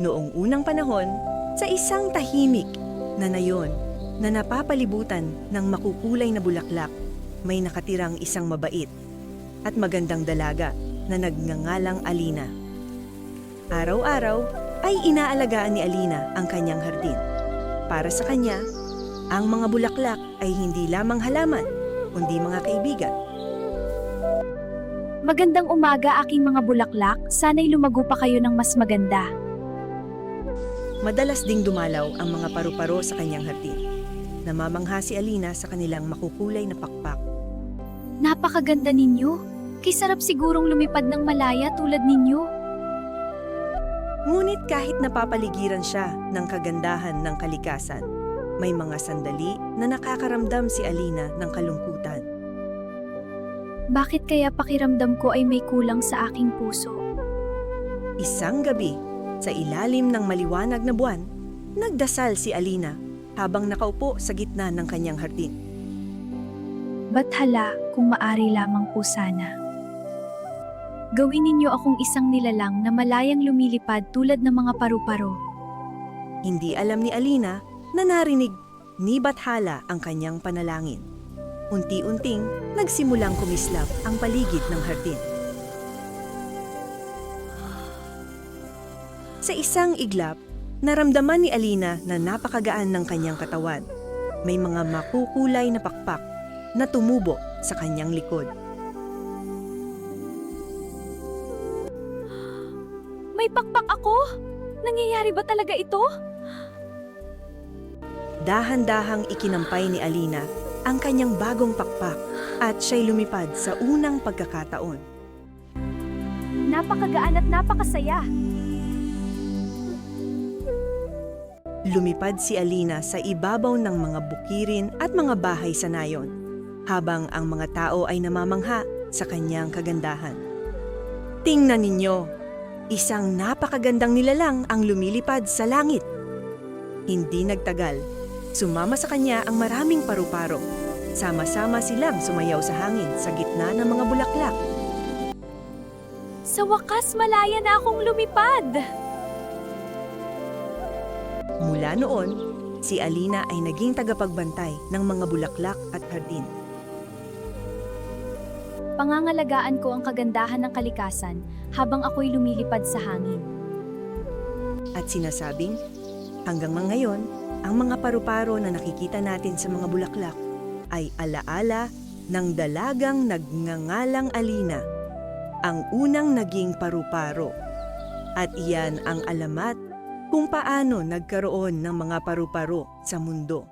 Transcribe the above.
Noong unang panahon, sa isang tahimik na nayon na napapalibutan ng makukulay na bulaklak, may nakatirang isang mabait at magandang dalaga na nagngangalang Alina. Araw-araw ay inaalagaan ni Alina ang kanyang hardin. Para sa kanya, ang mga bulaklak ay hindi lamang halaman, kundi mga kaibigan. Magandang umaga aking mga bulaklak, sana'y lumago pa kayo ng mas maganda. Madalas ding dumalaw ang mga paru-paro sa kanyang hardin. Namamangha si Alina sa kanilang makukulay na pakpak. Napakaganda ninyo. Kisarap sigurong lumipad ng malaya tulad ninyo. Ngunit kahit napapaligiran siya ng kagandahan ng kalikasan, may mga sandali na nakakaramdam si Alina ng kalungkutan. Bakit kaya pakiramdam ko ay may kulang sa aking puso? Isang gabi, sa ilalim ng maliwanag na buwan, nagdasal si Alina habang nakaupo sa gitna ng kanyang hardin. Ba't hala kung maari lamang po sana? Gawin ninyo akong isang nilalang na malayang lumilipad tulad ng mga paru-paro. Hindi alam ni Alina na narinig ni Bathala ang kanyang panalangin. Unti-unting nagsimulang kumislap ang paligid ng hardin. Sa isang iglap, naramdaman ni Alina na napakagaan ng kanyang katawan. May mga makukulay na pakpak na tumubo sa kanyang likod. May pakpak ako? Nangyayari ba talaga ito? Dahan-dahang ikinampay ni Alina ang kanyang bagong pakpak at siya'y lumipad sa unang pagkakataon. Napakagaan at napakasaya. Lumipad si Alina sa ibabaw ng mga bukirin at mga bahay sa nayon, habang ang mga tao ay namamangha sa kanyang kagandahan. Tingnan ninyo, isang napakagandang nilalang ang lumilipad sa langit. Hindi nagtagal, sumama sa kanya ang maraming paru-paro. Sama-sama silang sumayaw sa hangin sa gitna ng mga bulaklak. Sa wakas, malaya na akong lumipad. Mula noon, si Alina ay naging tagapagbantay ng mga bulaklak at hardin. Pangangalagaan ko ang kagandahan ng kalikasan habang ako'y lumilipad sa hangin. At sinasabing, hanggang ngayon, ang mga paru-paro na nakikita natin sa mga bulaklak ay alaala ng dalagang nagngangalang Alina, ang unang naging paru-paro. At iyan ang alamat kung paano nagkaroon ng mga paru-paro sa mundo.